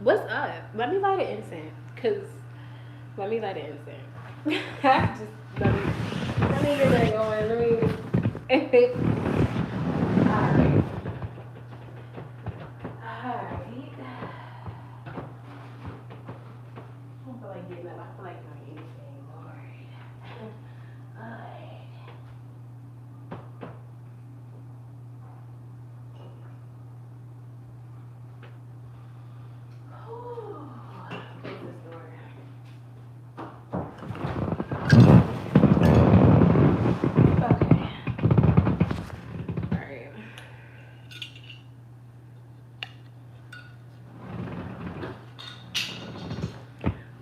What's up? Let me light an incense. Cause let me light an incense. Just let me get that going. Let me. Alright. Alright. I don't feel like getting up. I feel like doing anything, Lord. Alright. Close this door. Okay. Alright.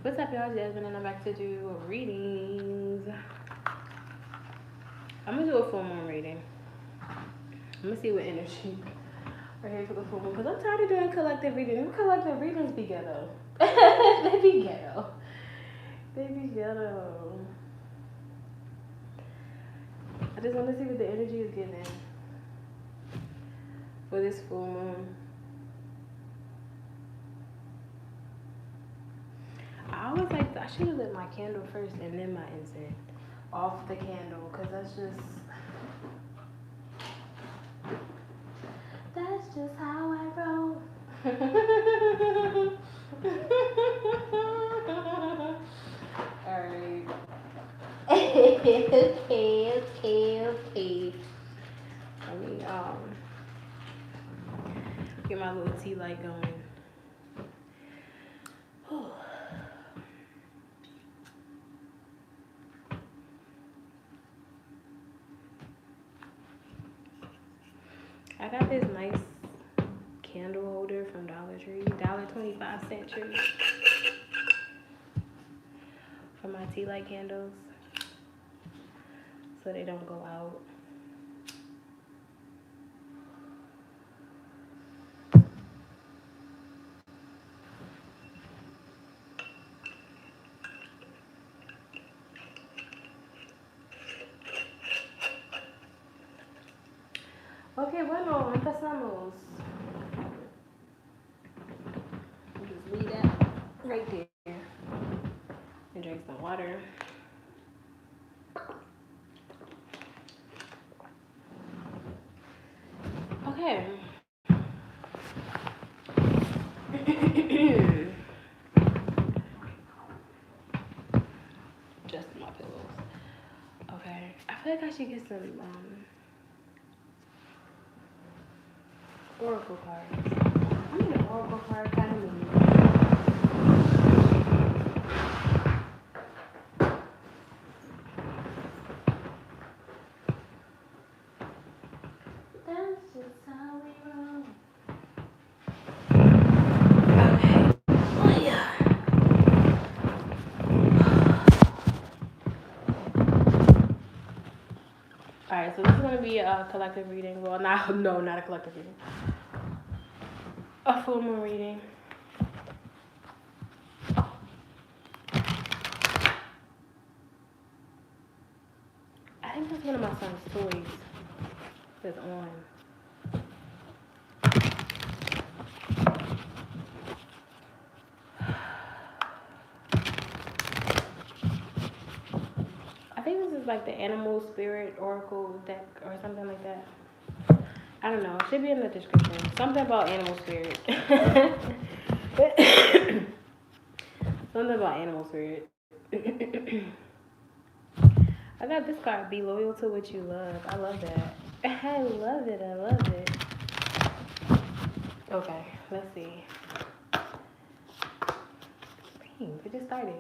What's up, y'all? Jasmine, and I'm back to do readings. I'm gonna do a full moon reading. I'm gonna see what energy we're here for the full moon, because I'm tired of doing collective readings. Them collective readings be ghetto. They be ghetto. They be ghetto. I just want to see what the energy is giving for this full moon. I always like, I should have lit my candle first and then my incense off the candle, because that's just how I roll. Alright. Okay. Let me get my little tea light going. I got this nice candle holder from Dollar Tree, $1.25 tree, for my tea light candles, so they don't go out. Okay, bueno, empezamos. Just leave that right there and drink some water. Okay. Just my pillows. Okay. I feel like I should get some oracle cards. I need an oracle card kind of mean. That's just how we roll. Okay. Oh yeah. Alright, so this is gonna be a collective reading. Well, not a collective reading. A full moon reading. I think that's one of my son's toys that's on. I think this is like the animal spirit oracle deck or something like that. I don't know. It should be in the description. Something about animal spirit. Something about animal spirit. I got this card. Be loyal to what you love. I love that. I love it. I love it. Okay, let's see. Dang, it just started.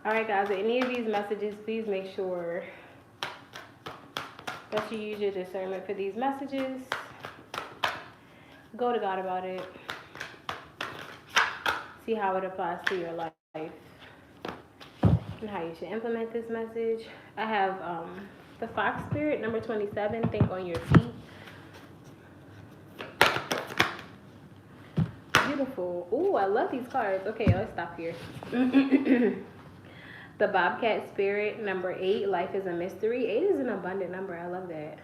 Alright guys, any of these messages, please make sure that you use your discernment for these messages. Go to God about it. See how it applies to your life and how you should implement this message. I have the Fox Spirit, number 27, think on your feet. You beautiful. Ooh, I love these cards. Okay, let's stop here. The Bobcat Spirit, number 8. Life is a mystery. 8 is an abundant number. I love that.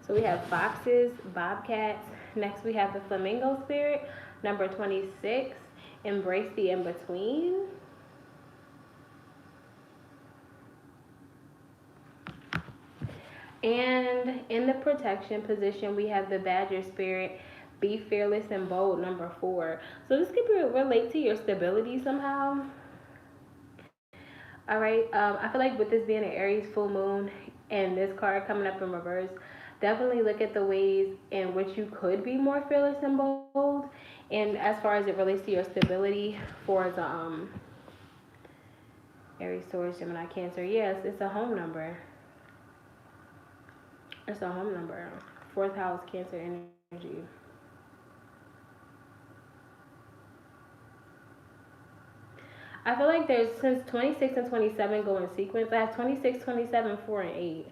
So we have foxes, bobcats. Next we have the Flamingo Spirit, number 26. Embrace the in-between. And in the protection position, we have the Badger Spirit, be fearless and bold, number 4. So this could relate to your stability somehow. All right. I feel like with this being an Aries full moon and this card coming up in reverse, definitely look at the ways in which you could be more fearless and bold. And as far as it relates to your stability for the Aries, Taurus, Gemini, Cancer, yes, it's a home number. It's a home number. 4th house, Cancer energy. I feel like there's, since 26 and 27 go in sequence, I have 26, 27, 4, and 8.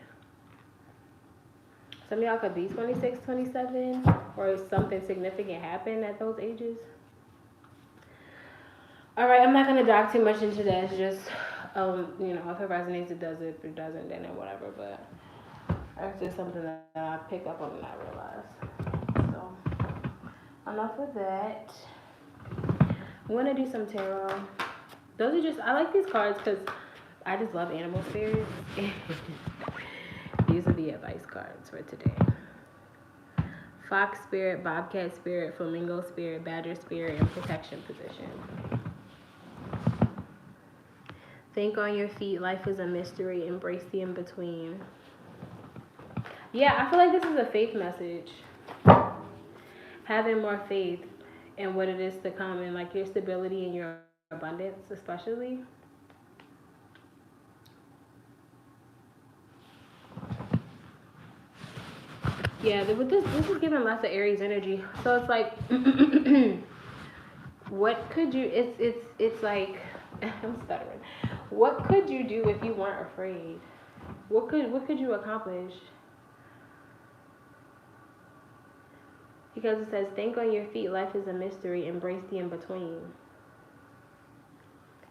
Some of y'all could be 26, 27, or something significant happen at those ages. All right, I'm not going to dive too much into that. It's just, you know, if it resonates, it does it. If it doesn't, then it whatever. But it's just something that I picked up on and I realized. So, enough of that. I'm going to do some tarot. Those are just, I like these cards because I just love animal spirits. These are the advice cards for today. Fox Spirit, Bobcat Spirit, Flamingo Spirit, Badger Spirit, and Protection Position. Think on your feet. Life is a mystery. Embrace the in-between. Yeah, I feel like this is a faith message. Having more faith in what it is to come and like your stability and your abundance, especially. Yeah, with this is giving lots of Aries energy. So it's like, what could you? It's like, I'm stuttering. What could you do if you weren't afraid? What could you accomplish? Because it says, think on your feet. Life is a mystery. Embrace the in-between.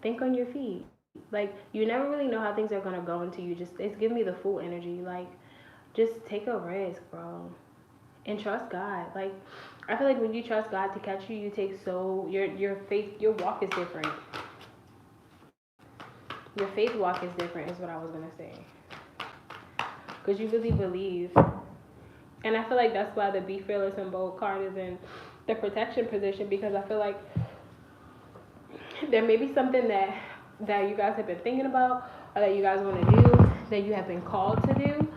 Think on your feet. Like, you never really know how things are going to go until you just, it's giving me the full energy. Like, just take a risk, bro. And trust God. Like, I feel like when you trust God to catch you, you take your faith, your walk is different. Your faith walk is different is what I was going to say. Because you really believe. And I feel like that's why the Be Fearless and Bold card is in the protection position, because I feel like there may be something that you guys have been thinking about or that you guys want to do, that you have been called to do,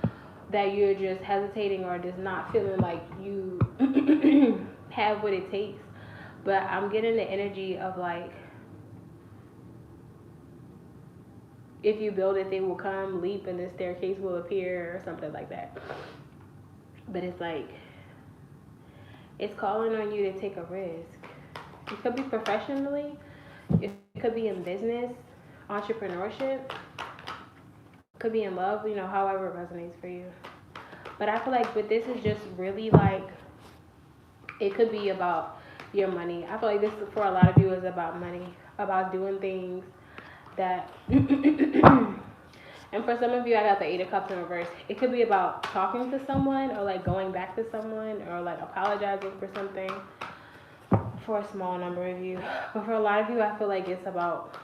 that you're just hesitating or just not feeling like you have what it takes. But I'm getting the energy of like, if you build it, they will come, leap, and the staircase will appear or something like that. But it's like, it's calling on you to take a risk. It could be professionally, it could be in business, entrepreneurship, it could be in love, you know, however it resonates for you. But I feel like with this is just really like, it could be about your money. I feel like this for a lot of you is about money, about doing things that and for some of you, I got the 8 of Cups in reverse. It could be about talking to someone or like going back to someone or like apologizing for something, for a small number of you. But for a lot of you, I feel like it's about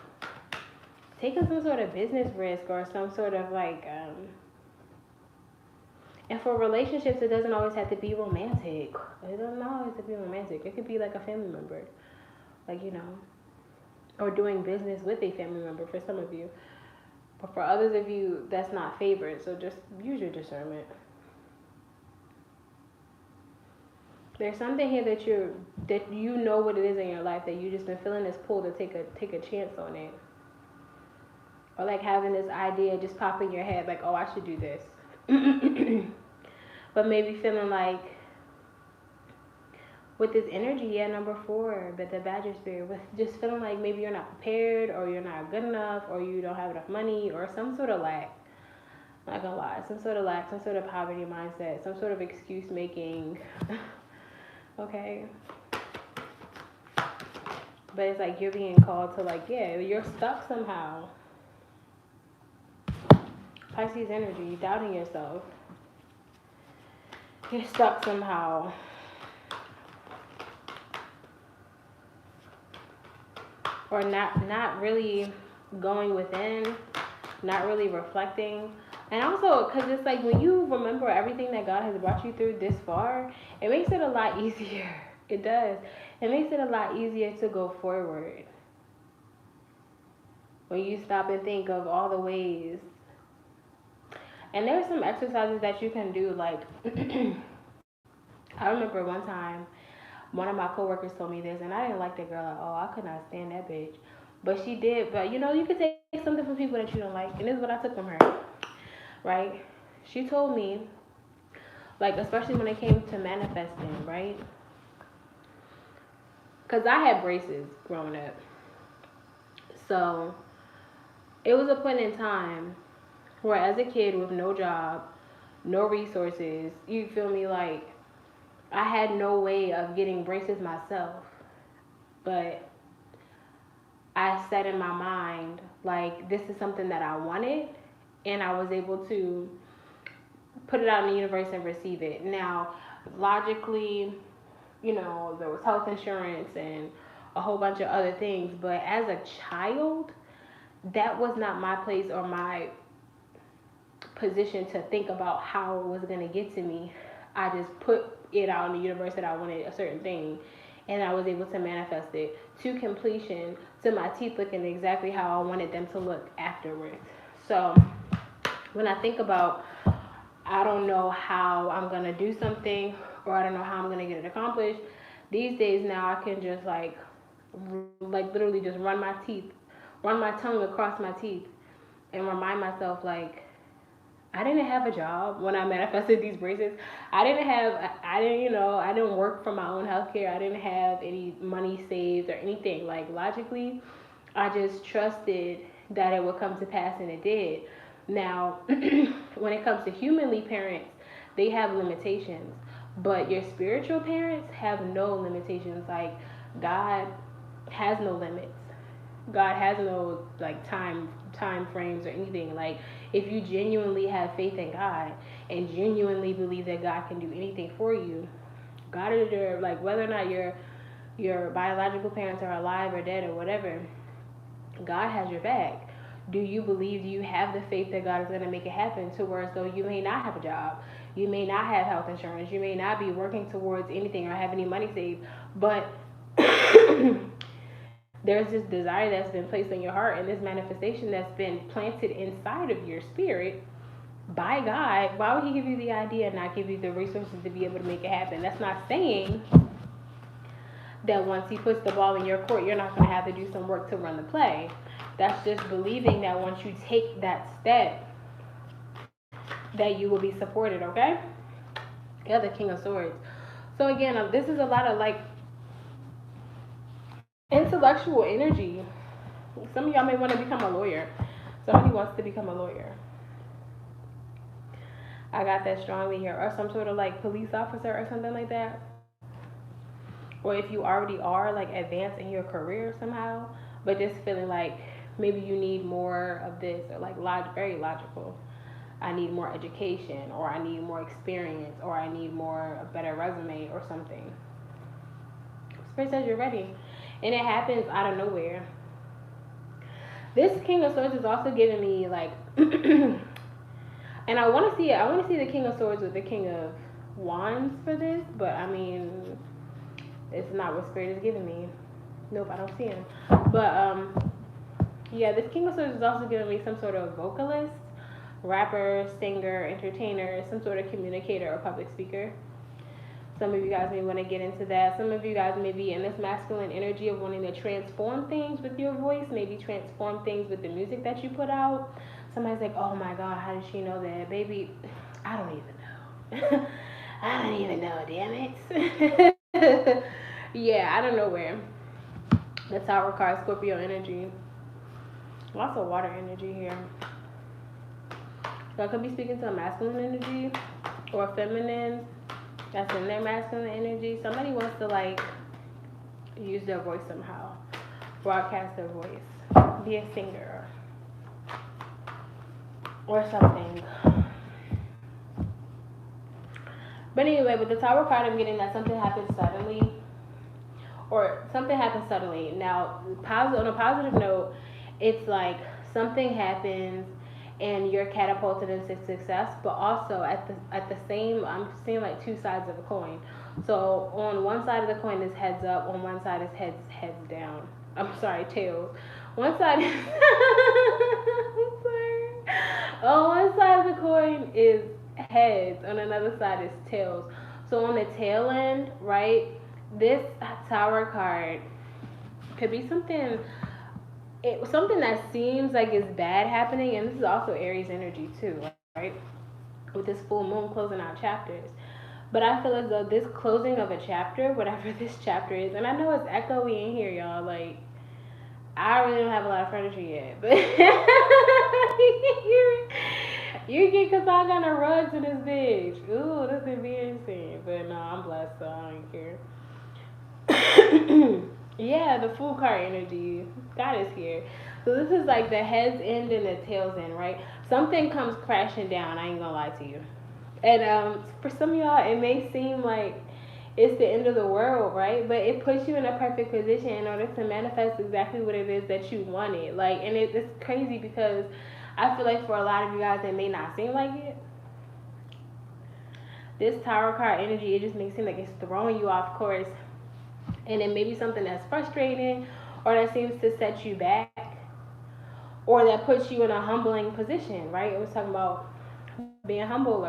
taking some sort of business risk or some sort of like, and for relationships, it doesn't always have to be romantic. It doesn't always have to be romantic. It could be like a family member, like, you know, or doing business with a family member for some of you. But for others of you, that's not favored. So just use your discernment. There's something here that you know what it is in your life, that you just been feeling this pull to take a chance on it. Or like having this idea just pop in your head, like, oh, I should do this. But maybe feeling like, with this energy, yeah, number 4, but the Badger Spirit, with just feeling like maybe you're not prepared, or you're not good enough, or you don't have enough money, or some sort of lack. I'm not gonna lie, some sort of lack, some sort of poverty mindset, some sort of excuse making. Okay. But it's like you're being called to, like, yeah, you're stuck somehow. Pisces energy, doubting yourself. You're stuck somehow. Or not really going within, not really reflecting. And also, because it's like when you remember everything that God has brought you through this far, it makes it a lot easier. It does. It makes it a lot easier to go forward. When you stop and think of all the ways. And there's some exercises that you can do. Like, I remember one time, one of my coworkers told me this, and I didn't like the girl at all. I could not stand that bitch. But she did. But, you know, you can take something from people that you don't like. And this is what I took from her. Right? She told me, like, especially when it came to manifesting, right? Because I had braces growing up. So it was a point in time where, as a kid with no job, no resources, you feel me, like, I had no way of getting braces myself. But I said in my mind, like, this is something that I wanted, and I was able to put it out in the universe and receive it. Now, logically, you know, there was health insurance and a whole bunch of other things, but as a child, that was not my place or my position to think about how it was going to get to me. I just put it out in the universe that I wanted a certain thing, and I was able to manifest it to completion, to my teeth looking exactly how I wanted them to look afterwards. So when I think about, I don't know how I'm going to do something, or I don't know how I'm going to get it accomplished, these days now I can just like literally just run my tongue across my teeth and remind myself, like, I didn't have a job when I manifested these braces. I didn't work for my own healthcare. I didn't have any money saved or anything. Like, logically, I just trusted that it would come to pass, and it did. Now, when it comes to humanly parents, they have limitations, but your spiritual parents have no limitations. Like, God has no limits. God has no, like, time frames or anything. Like, if you genuinely have faith in God and genuinely believe that God can do anything for you, God is your, like, whether or not your biological parents are alive or dead or whatever, God has your back. Do you believe, do you have the faith that God is going to make it happen, to where as though you may not have a job, you may not have health insurance, you may not be working towards anything or have any money saved, but there's this desire that's been placed in your heart and this manifestation that's been planted inside of your spirit by God. Why would he give you the idea and not give you the resources to be able to make it happen? That's not saying that once he puts the ball in your court, you're not going to have to do some work to run the play. That's just believing that once you take that step, that you will be supported, okay? Yeah, the King of Swords. So again, this is a lot of, like, intellectual energy. Some of y'all may want to become a lawyer. Somebody wants to become a lawyer. I got that strongly here. Or some sort of, like, police officer or something like that. Or if you already are, like, advanced in your career somehow, but just feeling like maybe you need more of this, or, like, very logical. I need more education, or I need more experience, or I need a better resume or something. Spirit says you're ready. And it happens out of nowhere. This King of Swords is also giving me, like, and I want to see the King of Swords with the King of Wands for this, but I mean, it's not what Spirit is giving me. Nope, I don't see him. But yeah, this King of Swords is also giving me some sort of vocalist, rapper, singer, entertainer, some sort of communicator or public speaker. Some of you guys may want to get into that. Some of you guys may be in this masculine energy of wanting to transform things with your voice, maybe transform things with the music that you put out. Somebody's like, oh my God, how did she know that? Baby, I don't even know. I don't even know, damn it. Yeah, I don't know where. The Tower card, Scorpio energy. Lots of water energy here. So I could be speaking to a masculine energy or a feminine that's in their masculine energy. Somebody wants to, like, use their voice somehow. broadcast their voice, be a singer or something. But anyway, with the Tower card, I'm getting that something happens suddenly, or something happens suddenly. Now, on a positive note, it's like something happens and you're catapulted into success, but also at the same, I'm seeing like two sides of a coin. So on one side of the coin is heads up, on one side is heads down. I'm sorry, tails. One side is I'm sorry. On one side of the coin is heads, on another side is tails. So on the tail end, right, this Tower card could be something that seems like it's bad happening, and this is also Aries energy too, right? With this full moon closing out chapters. But I feel as though this closing of a chapter, whatever this chapter is, and I know it's echoey in here, y'all, like, I really don't have a lot of furniture yet, but you get because I got a rugs in this bitch. Ooh, this is embarrassing. But no, I'm blessed, so I don't care. Yeah, the Fool card energy. God is here. So this is like the heads end and the tails end, right? Something comes crashing down. I ain't gonna lie to you. And for some of y'all, it may seem like it's the end of the world, right? But it puts you in a perfect position in order to manifest exactly what it is that you wanted. Like, and it's crazy because I feel like for a lot of you guys, it may not seem like it. This Tower card energy, it just makes it seem like it's throwing you off course. And it may be something that's frustrating or that seems to set you back or that puts you in a humbling position, right? It was talking about being humble,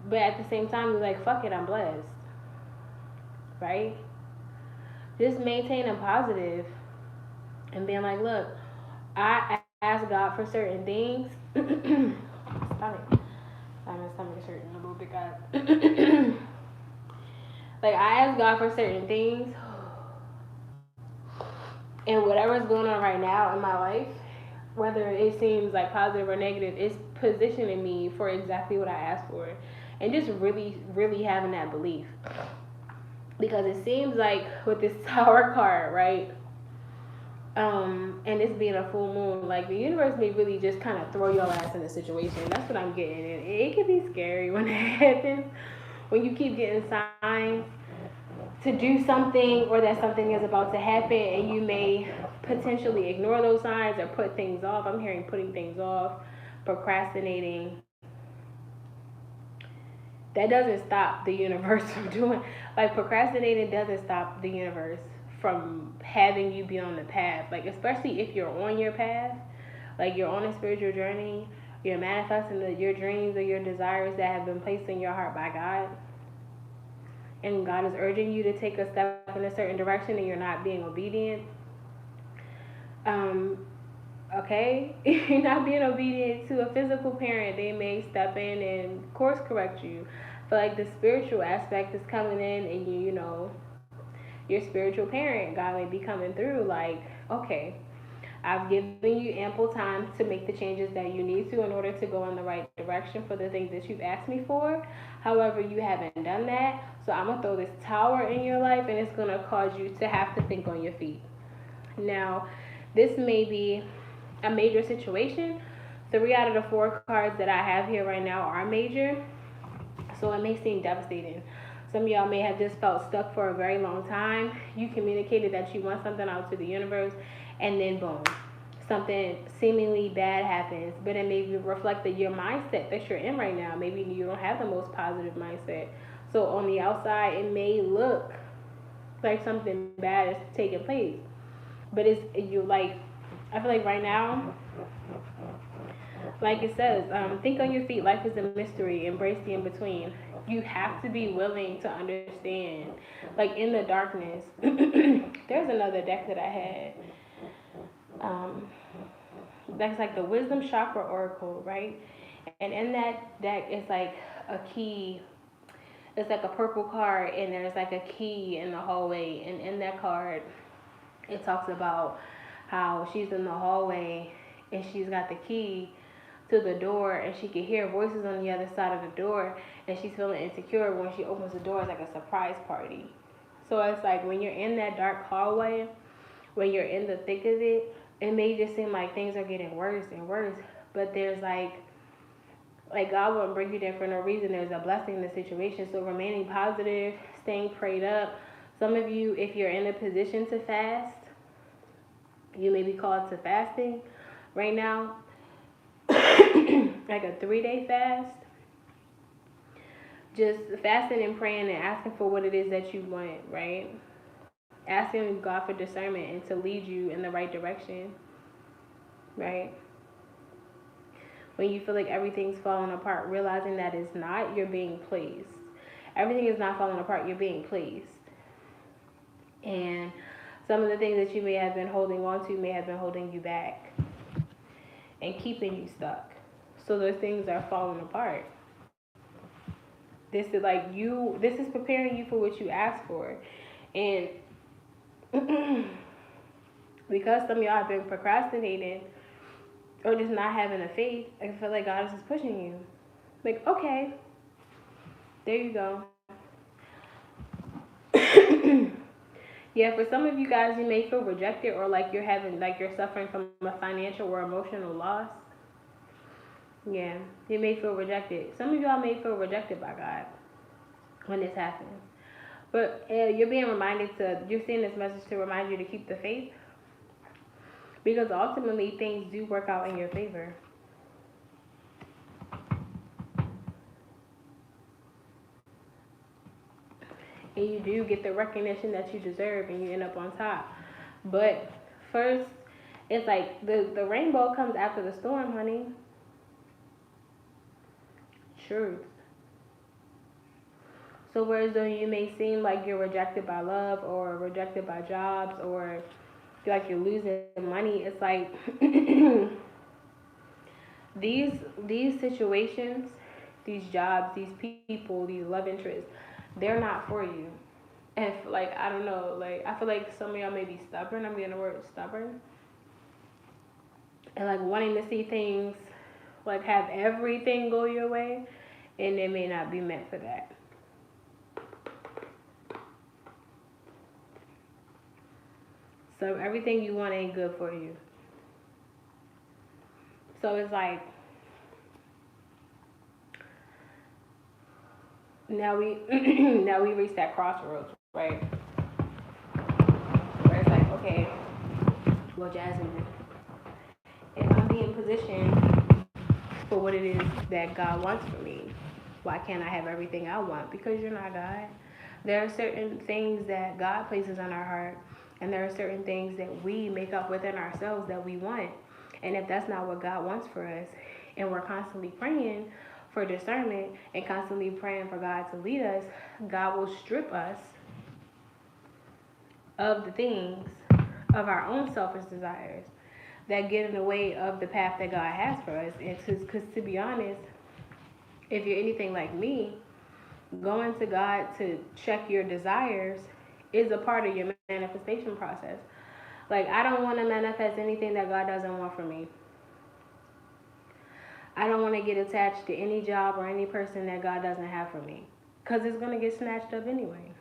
but at the same time, you're like, fuck it, I'm blessed, right? Just maintaining positive and being like, look, I ask God for certain things. Stop it. My stomach is hurting a little bit, guys. Like, I ask God for certain things, and whatever's going on right now in my life, whether it seems like positive or negative, it's positioning me for exactly what I asked for. And just really, really having that belief. Because it seems like with this Tower card, right? And this being a full moon, like the universe may really just kind of throw your ass in a situation. That's what I'm getting. And it can be scary when that happens. When you keep getting signs to do something or that something is about to happen and you may potentially ignore those signs or put things off. I'm hearing putting things off, procrastinating. That doesn't stop the universe from doing, like, procrastinating doesn't stop the universe from having you be on the path. Like, especially if you're on your path, like you're on a spiritual journey, you're manifesting your dreams or your desires that have been placed in your heart by God, and God is urging you to take a step in a certain direction and you're not being obedient. Okay, if you're not being obedient to a physical parent, they may step in and course correct you. But like the spiritual aspect is coming in, and you know, your spiritual parent, God may be coming through like, okay, I've given you ample time to make the changes that you need to in order to go in the right direction for the things that you've asked me for. However, you haven't done that. So I'm going to throw this tower in your life, and it's going to cause you to have to think on your feet. Now, this may be a major situation. 3 out of the 4 cards that I have here right now are major. So it may seem devastating. Some of y'all may have just felt stuck for a very long time. You communicated that you want something out to the universe, and then boom, something seemingly bad happens. But it may reflect that your mindset that you're in right now. Maybe you don't have the most positive mindset. So on the outside, it may look like something bad is taking place. But you like, I feel like right now, like it says, think on your feet. Life is a mystery. Embrace the in-between. You have to be willing to understand. Like in the darkness, there's another deck that I had. That's like the Wisdom Chakra Oracle, right? And in that deck, it's like a key. It's like a purple card, and there's like a key in the hallway. And in that card, it talks about how she's in the hallway and she's got the key to the door, and she can hear voices on the other side of the door, and she's feeling insecure. When she opens the door, it's like a surprise party. So it's like when you're in that dark hallway when you're in the thick of it, it may just seem like things are getting worse and worse. But there's like God won't bring you there for no reason. There's a blessing in the situation. So remaining positive, staying prayed up. Some of you, if you're in a position to fast, you may be called to fasting right now. Like a 3-day fast. Just fasting and praying and asking for what it is that you want, right? Asking God for discernment and to lead you in the right direction, right? When you feel like everything's falling apart, realizing that it's not, you're being pleased. Everything is not falling apart, you're being pleased. And some of the things that you may have been holding on to may have been holding you back and keeping you stuck. So those things are falling apart. This is preparing you for what you asked for. And because some of y'all have been procrastinating or just not having a faith, I feel like God is just pushing you. Like, okay, there you go. Yeah, for some of you guys, you may feel rejected, or like you're suffering from a financial or emotional loss. Yeah, you may feel rejected. Some of y'all may feel rejected by God when this happens. But you're being reminded you're seeing this message to remind you to keep the faith. Because ultimately, things do work out in your favor. And you do get the recognition that you deserve, and you end up on top. But first, it's like the rainbow comes after the storm, honey. Truth. So whereas though you may seem like you're rejected by love or rejected by jobs or feel like you're losing money, it's like these situations, these jobs, these people, these love interests, they're not for you. And like, I don't know, like I feel like some of y'all may be stubborn. I'm getting the word stubborn. And like wanting to see things, like have everything go your way, and it may not be meant for that. So everything you want ain't good for you. So it's like, now we reach that crossroads, right? Where it's like, okay, well, Jasmine, if I'm being positioned for what it is that God wants for me, why can't I have everything I want? Because you're not God. There are certain things that God places on our heart, and there are certain things that we make up within ourselves that we want. And if that's not what God wants for us, and we're constantly praying for discernment and constantly praying for God to lead us, God will strip us of the things of our own selfish desires that get in the way of the path that God has for us. And because to be honest, if you're anything like me, going to God to check your desires is a part of your manifestation process. Like, I don't want to manifest anything that God doesn't want for me. I don't want to get attached to any job or any person that God doesn't have for me, because it's going to get snatched up anyway.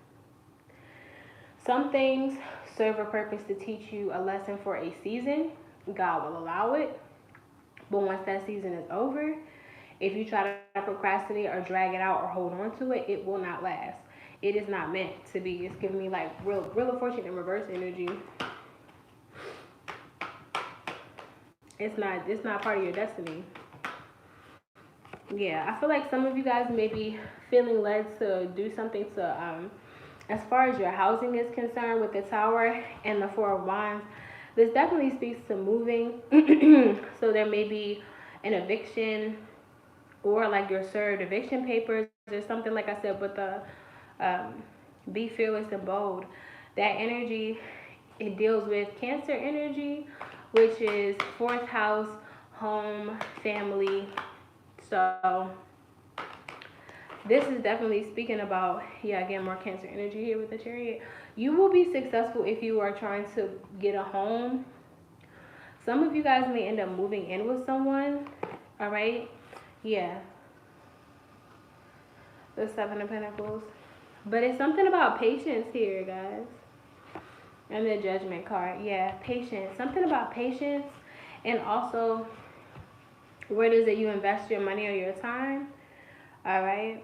Some things serve a purpose to teach you a lesson for a season. God will allow it. But once that season is over, if you try to procrastinate or drag it out or hold on to it, it will not last. It is not meant to be. It's giving me like real of Fortune in reverse energy. It's not part of your destiny. Yeah, I feel like some of you guys may be feeling led to do something to, as far as your housing is concerned, with the Tower and the Four of Wands. This definitely speaks to moving. So there may be an eviction, or like you're served eviction papers or something, like I said, with the be fearless and bold. That energy, it deals with Cancer energy, which is 4th house, home, family. So this is definitely speaking about, again, more Cancer energy here with the Chariot. You will be successful if you are trying to get a home. Some of you guys may end up moving in with someone, all right? Yeah. The 7 of Pentacles. But it's something about patience here, guys. And the Judgment card. Yeah, patience. Something about patience. And also, where does it you invest your money or your time? All right.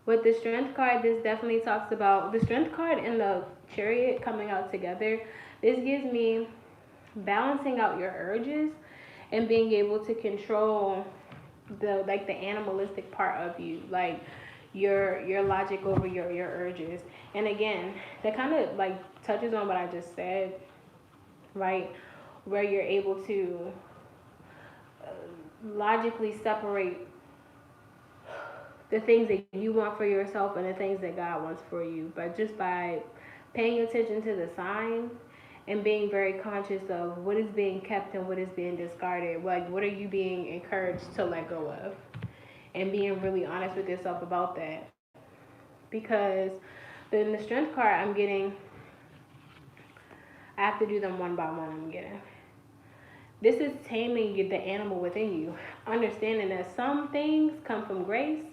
With the Strength card, this definitely talks about the Strength card and the Chariot coming out together. This gives me balancing out your urges and being able to control the animalistic part of you, like your logic over your urges. And again, that kind of like touches on what I just said, right? Where you're able to logically separate the things that you want for yourself and the things that God wants for you, but just by paying attention to the signs and being very conscious of what is being kept and what is being discarded. Like, what are you being encouraged to let go of? And being really honest with yourself about that. Because in the Strength card, I'm getting, I have to do them one by one. I'm getting, this is taming the animal within you. Understanding that some things come from grace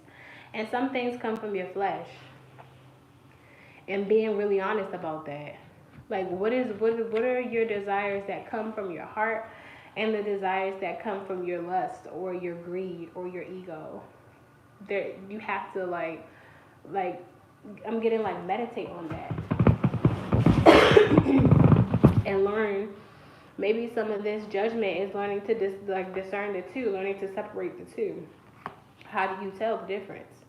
and some things come from your flesh. And being really honest about that. Like, what are your desires that come from your heart and the desires that come from your lust or your greed or your ego? There, you have to like I'm getting like meditate on that and learn. Maybe some of this judgment is learning to discern the two, learning to separate the two. How do you tell the difference?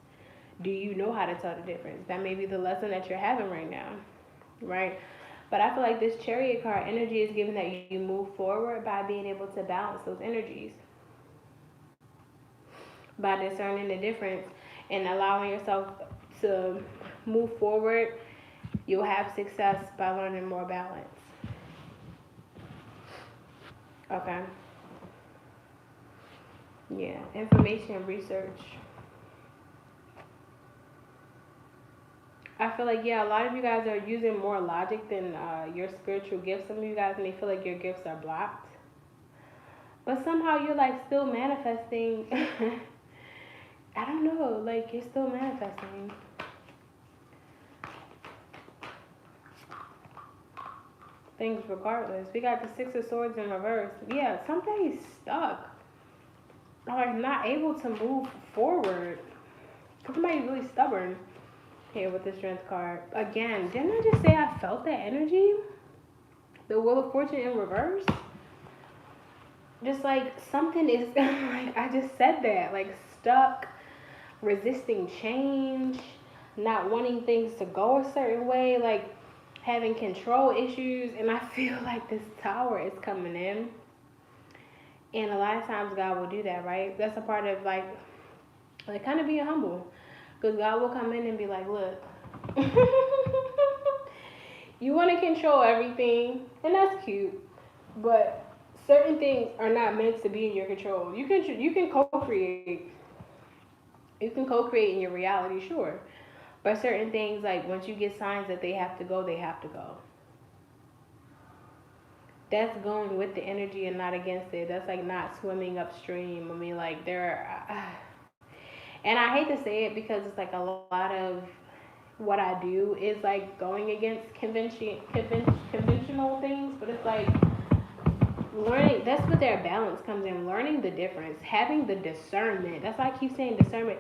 Do you know how to tell the difference? That may be the lesson that you're having right now, right? But I feel like this Chariot card energy is giving that you move forward by being able to balance those energies. By discerning the difference and allowing yourself to move forward, you'll have success by learning more balance. Okay. Yeah, information research. I feel like, yeah, a lot of you guys are using more logic than your spiritual gifts. Some of you guys may feel like your gifts are blocked. But somehow you're like still manifesting. I don't know, like you're still manifesting. Things regardless. We got the Six of Swords in reverse. Yeah, something's stuck. Or not able to move forward. Somebody's really stubborn here with the Strength card. Again, didn't I just say I felt that energy? The Wheel of Fortune in reverse? Just like something is, like I just said that, like stuck, resisting change, not wanting things to go a certain way, like having control issues. And I feel like this Tower is coming in. And a lot of times God will do that, right? That's a part of like kind of being humble. Because God will come in and be like, look, you want to control everything, and that's cute, but certain things are not meant to be in your control. You can co-create. You can co-create in your reality, sure. But certain things, like once you get signs that they have to go, they have to go. That's going with the energy and not against it. That's like not swimming upstream. I mean, like and I hate to say it because it's like a lot of what I do is like going against conventional things, but it's like learning. That's what their balance comes in. Learning the difference, having the discernment. That's why I keep saying discernment.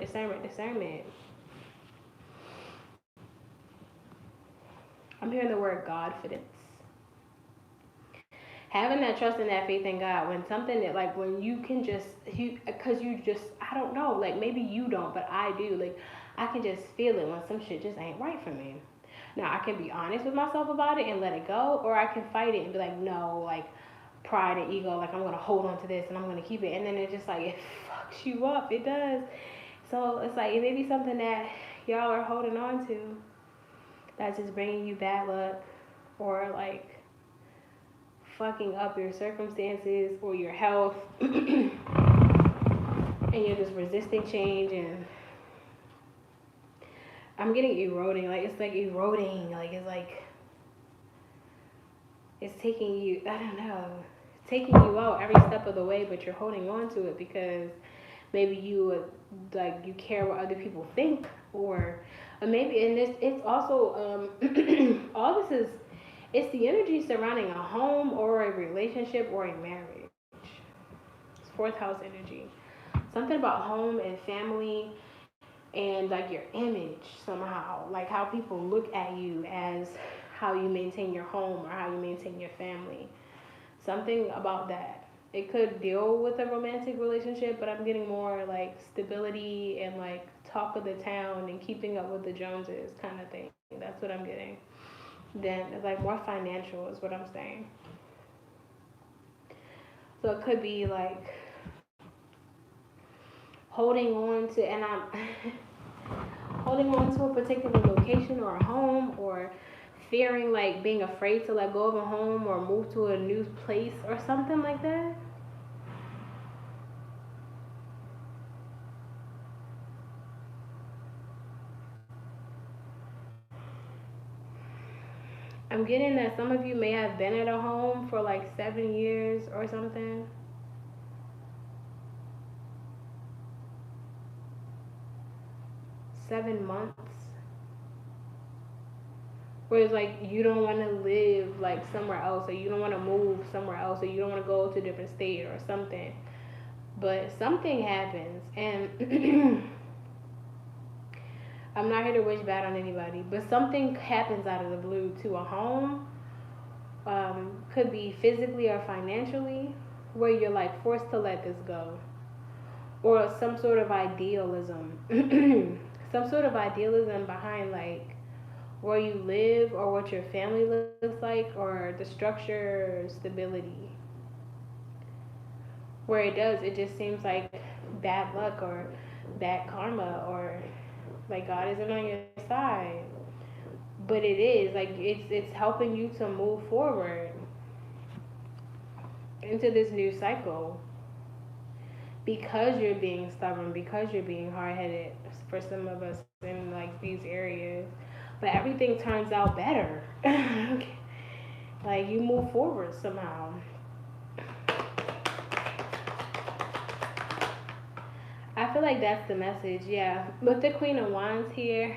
I'm hearing the word confidence. Having that trust and that faith in God when something that like when you can just I don't know, like maybe you don't, but I do. Like I can just feel it when some shit just ain't right for me. Now I can be honest with myself about it and let it go, or I can fight it and be like, no, like pride and ego, like I'm gonna hold on to this and I'm gonna keep it, and then it just like it fucks you up. It does. So it's like it may be something that y'all are holding on to that's just bringing you bad luck, or like fucking up your circumstances or your health, and you're just resisting change. And I'm getting eroding, like it's like eroding, like it's taking you, I don't know, taking you out every step of the way, but you're holding on to it because maybe you care what other people think, or maybe, and it's also, all this is, it's the energy surrounding a home or a relationship or a marriage. It's fourth house energy. Something about home and family and like your image somehow, like how people look at you as how you maintain your home or how you maintain your family. Something about that. It could deal with a romantic relationship, but I'm getting more like stability and like talk of the town and keeping up with the Joneses kind of thing. That's what I'm getting. Then it's like more financial is what I'm saying. So it could be like holding on to, and I'm holding on to a particular location or a home, or fearing like being afraid to let go of a home or move to a new place or something like that. I'm getting that some of you may have been at a home for like 7 years or something. 7 months. Where it's like you don't want to live like somewhere else, or you don't want to move somewhere else, or you don't want to go to a different state or something. But something happens, and I'm not here to wish bad on anybody, but something happens out of the blue to a home. Could be physically or financially, where you're like forced to let this go, or some sort of idealism, some sort of idealism behind like where you live or what your family looks like, or the structure, stability. Where it just seems like bad luck or bad karma, or like God isn't on your side. But it is like it's helping you to move forward into this new cycle, because you're being stubborn, because you're being hard-headed for some of us in like these areas. But everything turns out better. Okay. Like you move forward somehow. I feel like that's the message, yeah. With the Queen of Wands here,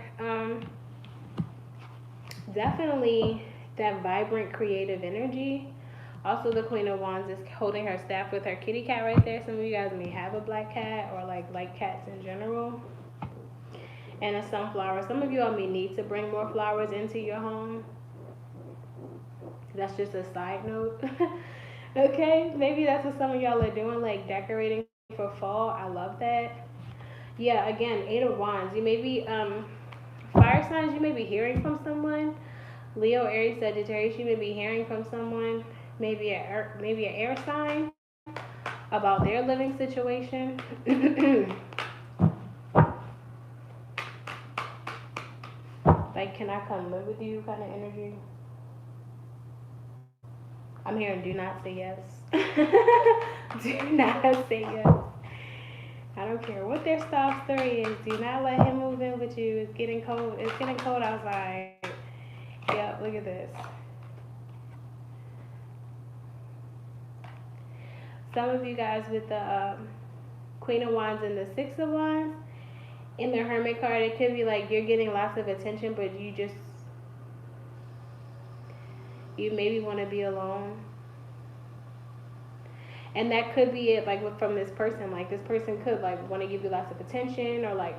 definitely that vibrant creative energy. Also, the Queen of Wands is holding her staff with her kitty cat right there. Some of you guys may have a black cat or like cats in general. And a sunflower. Some of you all may need to bring more flowers into your home. That's just a side note. Okay, maybe that's what some of y'all are doing, like decorating for fall. I love that. Yeah, again, Eight of Wands. You may be fire signs. You may be hearing from someone. Leo, Aries, Sagittarius. You may be hearing from someone. Maybe an air sign about their living situation. Like, can I come live with you kind of energy? I'm hearing do not say yes. Do not say yes. I don't care what their sob story is. Do not let him move in with you. It's getting cold. It's getting cold outside. Yep, look at this. Some of you guys with the Queen of Wands and the Six of Wands, in the Hermit card, it could be like you're getting lots of attention, but you maybe want to be alone. And that could be it, like from this person. Like this person could like want to give you lots of attention, or like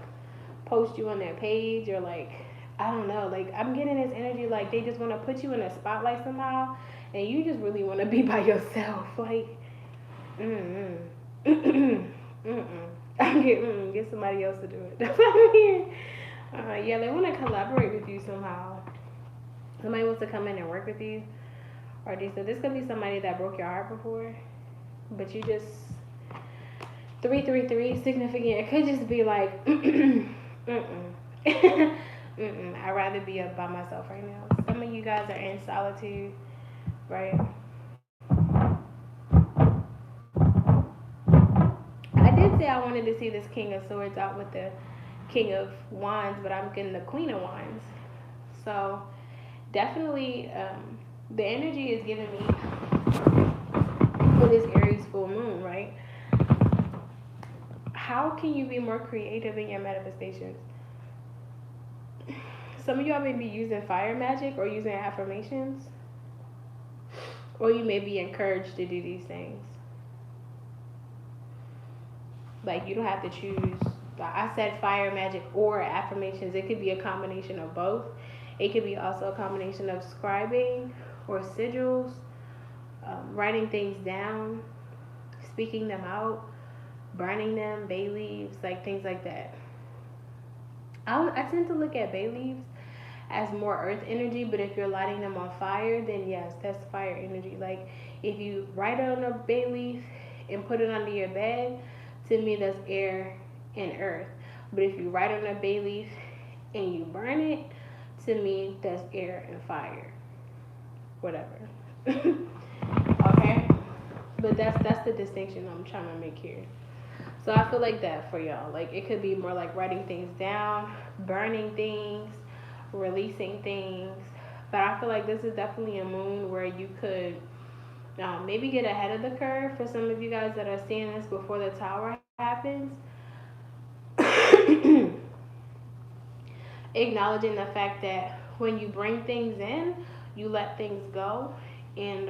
post you on their page, or like, I don't know, like I'm getting this energy like they just want to put you in a spotlight somehow, and you just really want to be by yourself. Like, I'm getting get somebody else to do it. That's what I'm hearing. Yeah, they want to collaborate with you somehow. Somebody wants to come in and work with you, or so this could be somebody that broke your heart before, but you just 333 significant. It could just be like, I'd rather be up by myself right now. Some of you guys are in solitude, right? I did say I wanted to see this King of Swords out with the King of Wands, but I'm getting the Queen of Wands. So definitely the energy is giving me for this Aries full moon, right? How can you be more creative in your manifestations? some of y'all may be using fire magic or using affirmations, or you may be encouraged to do these things. Like, you don't have to choose. I said fire magic or affirmations. It could be a combination of both. It could be also a combination of scribing or sigils, writing things down, speaking them out, burning them, bay leaves, like things like that. I tend to look at bay leaves as more earth energy, but if you're lighting them on fire, then yes, that's fire energy. Like, if you write on a bay leaf and put it under your bed, to me that's air and earth. But if you write on a bay leaf and you burn it, to me that's air and fire. Whatever. Okay? But that's the distinction I'm trying to make here. So I feel like that for y'all. Like, it could be more like writing things down, burning things, releasing things. But I feel like this is definitely a moon where you could maybe get ahead of the curve for some of you guys that are seeing this before the tower happens. Acknowledging the fact that when you bring things in, you let things go, and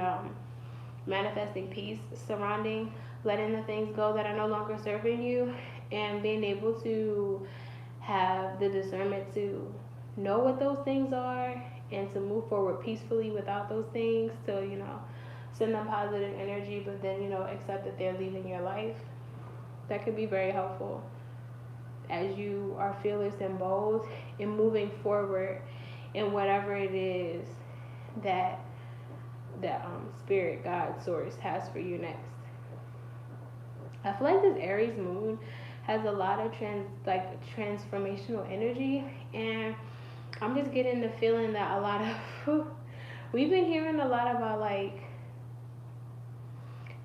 manifesting peace surrounding letting the things go that are no longer serving you, and being able to have the discernment to know what those things are and to move forward peacefully without those things, to, you know, send them positive energy, but then, you know, accept that they're leaving your life. That could be very helpful as you are fearless and bold in moving forward in whatever it is that spirit, God, source has for you next. I feel like this Aries moon has a lot of transformational energy, and I'm just getting the feeling that a lot of we've been hearing a lot about like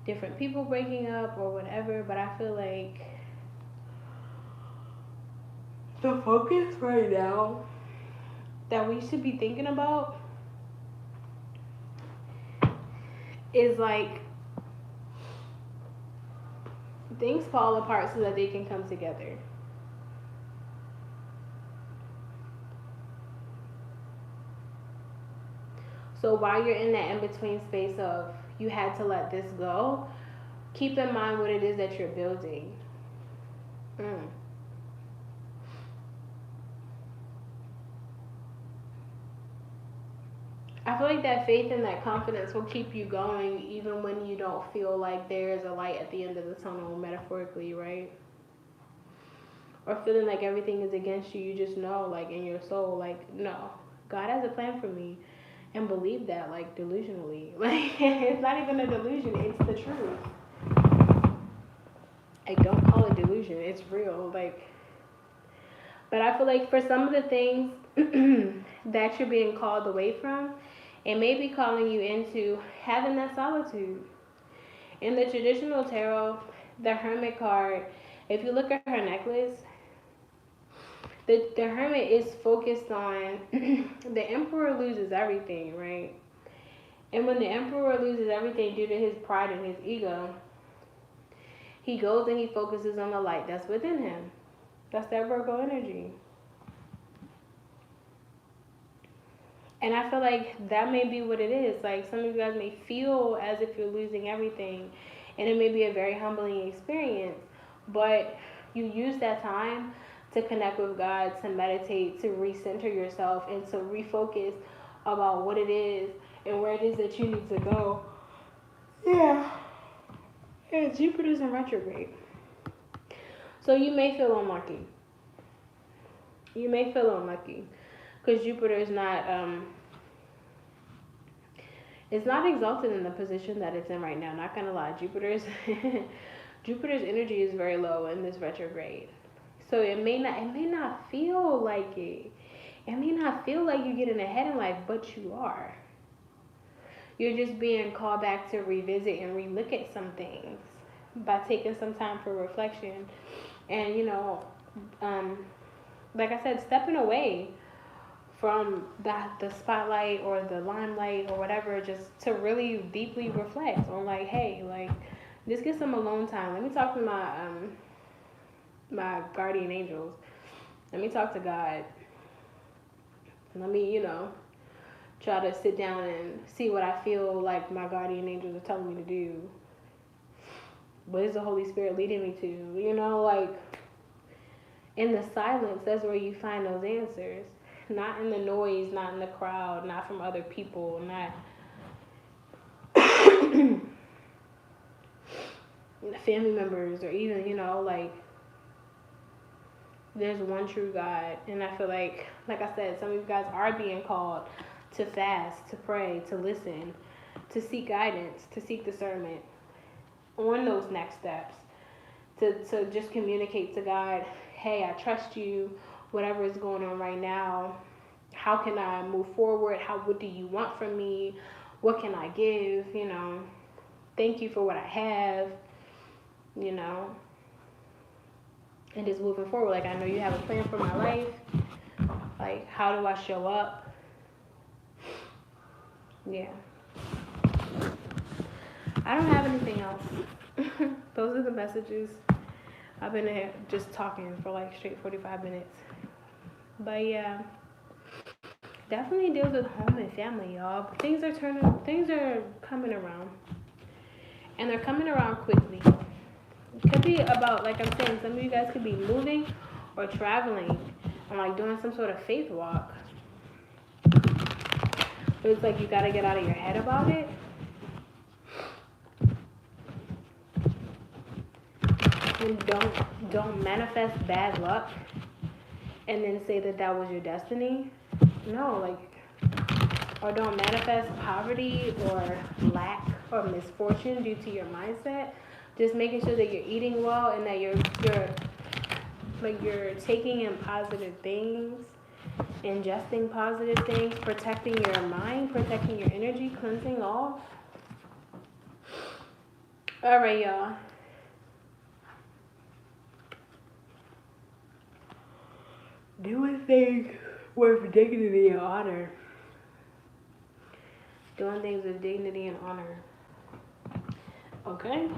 different people breaking up or whatever, but I feel like the focus right now that we should be thinking about is like things fall apart so that they can come together. So while you're in that in-between space of you had to let this go, keep in mind what it is that you're building. I feel like that faith and that confidence will keep you going even when you don't feel like there's a light at the end of the tunnel, metaphorically, right? Or feeling like everything is against you. You just know, like, in your soul, like, no, God has a plan for me. And believe that, like, delusionally. Like, it's not even a delusion, it's the truth. I don't call it delusion, it's real. Like, but I feel like for some of the things that you're being called away from, it may be calling you into having that solitude. In the traditional tarot, the Hermit card, if you look at her necklace, the Hermit is focused on the Emperor loses everything, right? And when the Emperor loses everything due to his pride and his ego, he goes and he focuses on the light that's within him. That's that Virgo energy. And I feel like that may be what it is. Like, some of you guys may feel as if you're losing everything, and it may be a very humbling experience, but you use that time to connect with God, to meditate, to recenter yourself, and to refocus about what it is and where it is that you need to go. Yeah. And Jupiter's in retrograde. So you may feel unlucky. You may feel unlucky because Jupiter is not it's not exalted in the position that it's in right now. Not gonna lie, Jupiter's energy is very low in this retrograde. So it may not feel like it. It may not feel like you're getting ahead in life, but you are. You're just being called back to revisit and relook at some things by taking some time for reflection. And, you know, like I said, stepping away from the spotlight or the limelight or whatever, just to really deeply reflect on, like, hey, like, just get some alone time. Let me talk to my guardian angels. Let me talk to God. Let me, try to sit down and see what I feel like my guardian angels are telling me to do. What is the Holy Spirit leading me to? Like, in the silence, that's where you find those answers. Not in the noise, not in the crowd, not from other people, not family members, or even, like, there's one true God. And I feel like I said, some of you guys are being called to fast, to pray, to listen, to seek guidance, to seek discernment on those next steps, to just communicate to God, hey, I trust you, whatever is going on right now, how can I move forward? What do you want from me? What can I give? Thank you for what I have, and just moving forward. Like, I know you have a plan for my life. Like, how do I show up? Yeah. I don't have anything else. Those are the messages. I've been here just talking for like straight 45 minutes. But yeah, definitely deals with home and family, y'all. Things are coming around. And they're coming around quickly. It could be about, like I'm saying, some of you guys could be moving or traveling and like doing some sort of faith walk. But it's like you gotta get out of your head about it. And don't manifest bad luck and then say that was your destiny. No, like, or don't manifest poverty or lack or misfortune due to your mindset. Just making sure that you're eating well and that you're taking in positive things, ingesting positive things, protecting your mind, protecting your energy, cleansing off. All right, y'all. Doing things with dignity and honor. Doing things with dignity and honor. Okay?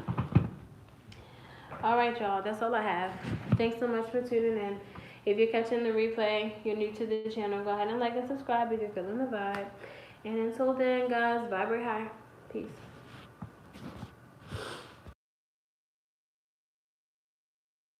Alright, y'all. That's all I have. Thanks so much for tuning in. If you're catching the replay, you're new to the channel, go ahead and like and subscribe if you're feeling the vibe. And until then, guys, vibrate high. Peace.